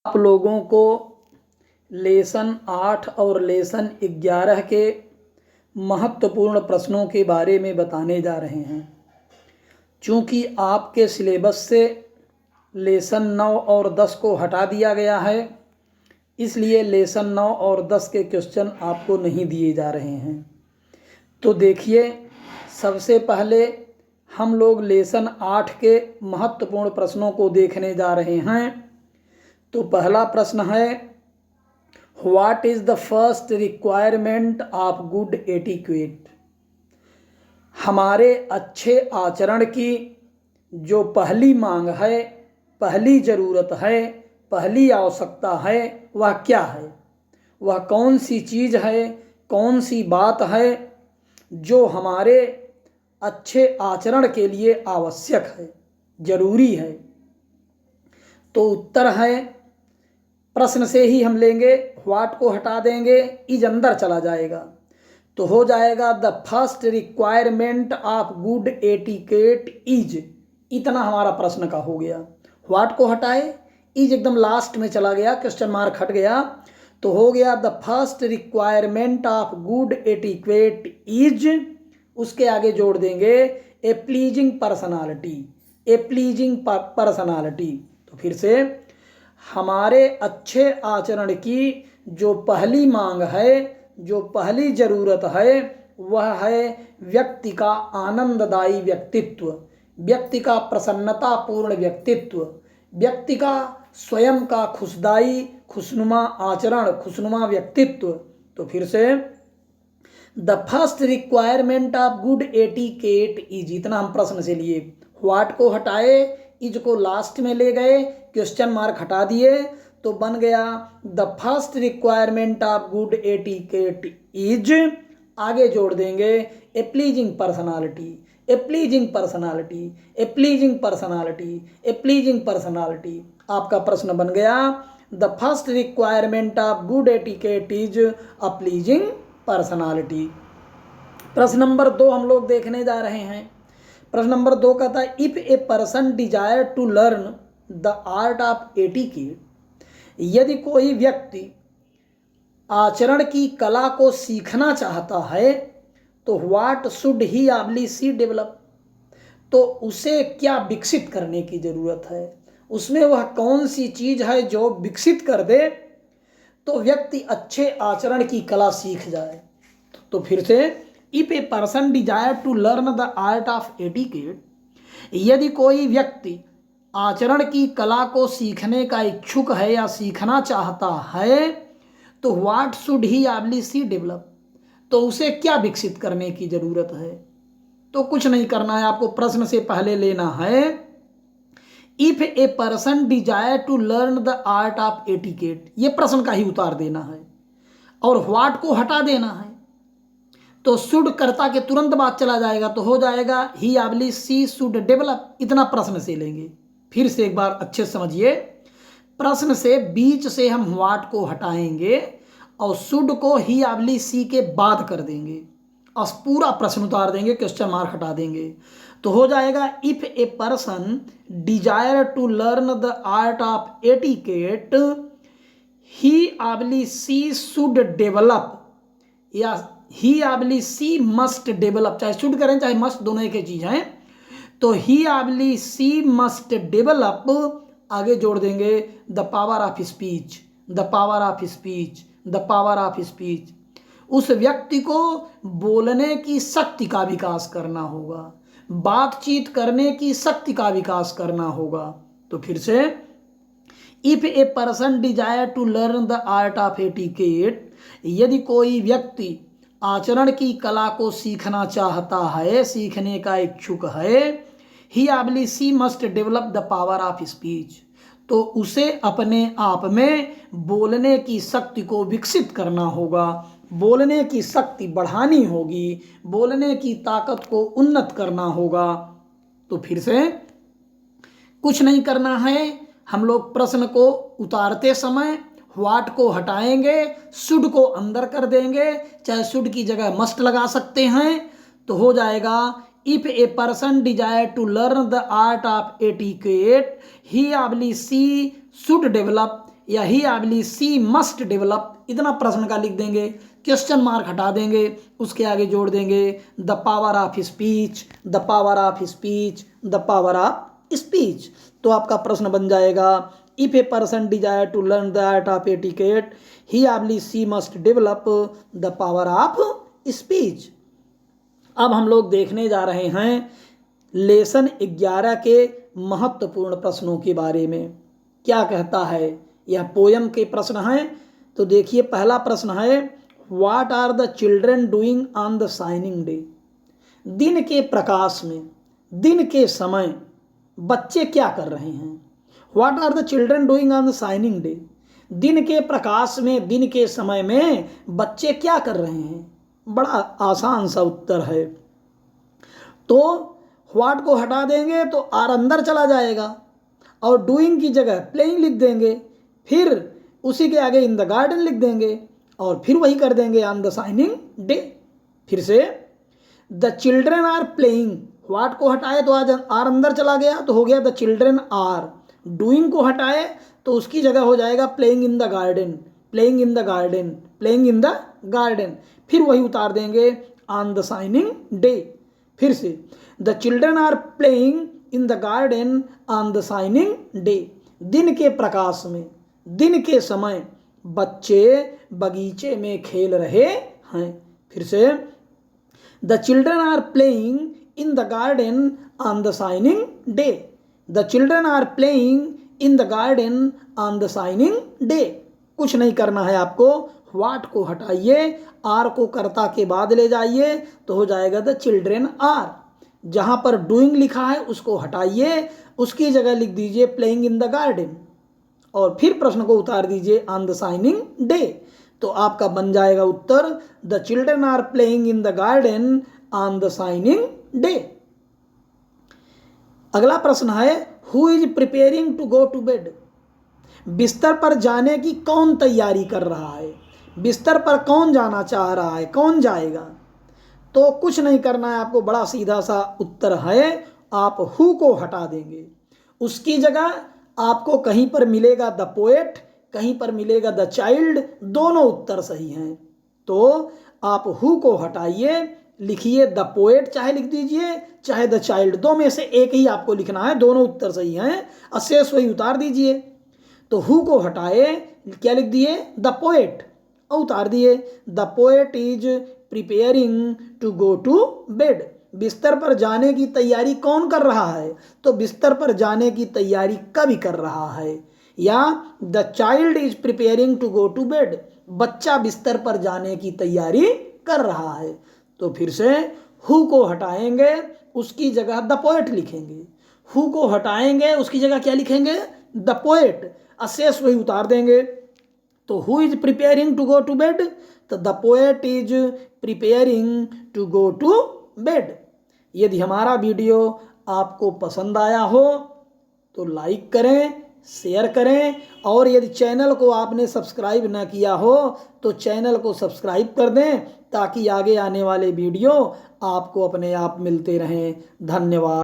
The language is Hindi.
आप लोगों को लेसन 8 और लेसन 11 के महत्वपूर्ण प्रश्नों के बारे में बताने जा रहे हैं। चूँकि आपके सिलेबस से लेसन 9 और 10 को हटा दिया गया है, इसलिए लेसन 9 और 10 के क्वेश्चन आपको नहीं दिए जा रहे हैं। तो देखिए, सबसे पहले हम लोग लेसन 8 के महत्वपूर्ण प्रश्नों को देखने जा रहे हैं। तो पहला प्रश्न है, what is the first requirement of good etiquette. हमारे अच्छे आचरण की जो पहली मांग है, पहली ज़रूरत है, पहली आवश्यकता है, वह क्या है? वह कौन सी चीज़ है, कौन सी बात है जो हमारे अच्छे आचरण के लिए आवश्यक है, ज़रूरी है? तो उत्तर है, प्रश्न से ही हम लेंगे, व्हाट को हटा देंगे, इज अंदर चला जाएगा तो हो जाएगा the first requirement of good etiquette is. इतना हमारा प्रश्न का हो गया। व्हाट को हटाए, इज एकदम लास्ट में चला गया, क्वेश्चन मार्क हट गया, तो हो गया the first requirement of good etiquette is. उसके आगे जोड़ देंगे a pleasing personality, a pleasing personality. तो फिर से, हमारे अच्छे आचरण की जो पहली मांग है, जो पहली ज़रूरत है, वह है व्यक्ति का आनंददायी व्यक्तित्व, व्यक्ति का प्रसन्नतापूर्ण व्यक्तित्व, व्यक्ति का स्वयं का खुशदाई, खुशनुमा आचरण, खुशनुमा व्यक्तित्व। तो फिर से, the first requirement of good etiquette is. इतना हम प्रश्न से लिए। व्हाट को हटाए, इज को लास्ट में ले गए, क्वेश्चन मार्क हटा दिए, तो बन गया the first requirement of good etiquette is. आगे जोड़ देंगे a pleasing personality, a pleasing personality, a pleasing personality, a pleasing personality. आपका प्रश्न बन गया the first requirement of good etiquette is a pleasing personality. प्रश्न नंबर 2 हम लोग देखने जा रहे हैं। प्रश्न नंबर 2 कहता है, if a person desire to learn the art of etiquette. यदि कोई व्यक्ति आचरण की कला को सीखना चाहता है, तो what should he ably see develop. तो उसे क्या विकसित करने की ज़रूरत है, उसमें वह कौन सी चीज़ है जो विकसित कर दे तो व्यक्ति अच्छे आचरण की कला सीख जाए। तो फिर से, if a person desire to learn the art of etiquette. यदि कोई व्यक्ति आचरण की कला को सीखने का इच्छुक है या सीखना चाहता है, तो what should he ably see develop. तो उसे क्या विकसित करने की ज़रूरत है? तो कुछ नहीं करना है, आपको प्रश्न से पहले लेना है, if a person desire to learn the art of etiquette, ये प्रश्न का ही उतार देना है और व्हाट को हटा देना है। तो शुड कर्ता के तुरंत बाद चला जाएगा, तो हो जाएगा ही आबली सी शुड डेवलप। इतना प्रश्न से लेंगे। फिर से एक बार अच्छे से समझिए, प्रश्न से बीच से हम व्हाट को हटाएंगे और शुड को ही आबली सी के बाद कर देंगे और पूरा प्रश्न उतार देंगे, क्वेश्चन मार्क हटा देंगे। तो हो जाएगा, if a person desire to learn the art of etiquette, he ably see should develop, या he ably see must develop. चाहे शुड करें चाहे मस्ट, दोनों एक ही चीज हैं। तो ही आबली सी मस्ट डेवलप, आगे जोड़ देंगे the power of speech, the power of speech, the power of speech. उस व्यक्ति को बोलने की शक्ति का विकास करना होगा, बातचीत करने की शक्ति का विकास करना होगा। तो फिर से, if a person desire to learn the art of etiquette. यदि कोई व्यक्ति आचरण की कला को सीखना चाहता है, सीखने का इच्छुक है, he ably see must develop the power of speech. तो उसे अपने आप में बोलने की शक्ति को विकसित करना होगा, बोलने की शक्ति बढ़ानी होगी, बोलने की ताकत को उन्नत करना होगा। तो फिर से, कुछ नहीं करना है, हम लोग प्रश्न को उतारते समय व्हाट को हटाएंगे, शुड को अंदर कर देंगे, चाहे शुड की जगह मस्ट लगा सकते हैं। तो हो जाएगा, if a person desire to learn the art of etiquette, he ably see should develop, या he I believe C must develop, इतना प्रश्न का लिख देंगे, क्वेश्चन मार्क हटा देंगे, उसके आगे जोड़ देंगे the power of speech, the power of speech, the power of speech. तो आपका प्रश्न बन जाएगा if a person desire to learn the art of etiquette he I believe C must develop the power of speech. अब हम लोग देखने जा रहे हैं लेसन 11 के महत्वपूर्ण प्रश्नों के बारे में। क्या कहता है, यह पोयम के प्रश्न हैं। तो देखिए पहला प्रश्न है what are the children doing on the shining day. दिन के प्रकाश में, दिन के समय बच्चे क्या कर रहे हैं। What are the children doing on the shining day, दिन के प्रकाश में, दिन के समय में बच्चे क्या कर रहे हैं। बड़ा आसान सा उत्तर है। तो व्हाट को हटा देंगे तो आर अंदर चला जाएगा और डूइंग की जगह प्लेइंग लिख देंगे, फिर उसी के आगे इन द गार्डन लिख देंगे और फिर वही कर देंगे ऑन द शाइनिंग डे। फिर से the children are playing, what को हटाए तो आज आर अंदर चला गया तो हो गया द चिल्ड्रन आर। डूइंग को हटाए तो उसकी जगह हो जाएगा playing in the garden, playing in the garden, playing in the garden, फिर वही उतार देंगे ऑन द शाइनिंग डे। फिर से the children are playing in the garden on the shining day, दिन के प्रकाश में, दिन के समय बच्चे बगीचे में खेल रहे हैं। फिर से the children are playing in the garden on the shining day, the children are playing in the garden on the shining day. कुछ नहीं करना है आपको, व्हाट को हटाइए, आर को कर्ता के बाद ले जाइए तो हो जाएगा द चिल्ड्रन आर। जहाँ पर डूइंग लिखा है उसको हटाइए, उसकी जगह लिख दीजिए प्लेइंग इन द गार्डन और फिर प्रश्न को उतार दीजिए ऑन द शाइनिंग डे। तो आपका बन जाएगा उत्तर the children are playing in the garden on the shining day. अगला प्रश्न है who is preparing to go to bed. बिस्तर पर जाने की कौन तैयारी कर रहा है, बिस्तर पर कौन जाना चाह रहा है, कौन जाएगा। तो कुछ नहीं करना है आपको, बड़ा सीधा सा उत्तर है, आप हु को हटा देंगे, उसकी जगह आपको कहीं पर मिलेगा द पोएट, कहीं पर मिलेगा द चाइल्ड, दोनों उत्तर सही हैं। तो आप हु को हटाइए, लिखिए द पोएट चाहे लिख दीजिए चाहे द चाइल्ड, दो में से एक ही आपको लिखना है, दोनों उत्तर सही हैं, अशेष वही उतार दीजिए। तो हु को हटाए, क्या लिख दिए द पोएट और उतार दिए the poet is preparing to go to bed. बिस्तर पर जाने की तैयारी कौन कर रहा है, तो बिस्तर पर जाने की तैयारी कवि कर रहा है। या the child is preparing to go to bed, बच्चा बिस्तर पर जाने की तैयारी कर रहा है। तो फिर से हु को हटाएंगे, उसकी जगह द पोएट लिखेंगे, हु को हटाएंगे उसकी जगह क्या लिखेंगे द पोएट, अशेष वही उतार देंगे। तो who is preparing to go to bed, तो the poet is preparing to go to bed. यदि हमारा वीडियो आपको पसंद आया हो तो लाइक करें, शेयर करें और यदि चैनल को आपने सब्सक्राइब ना किया हो तो चैनल को सब्सक्राइब कर दें ताकि आगे आने वाले वीडियो आपको अपने आप मिलते रहें। धन्यवाद।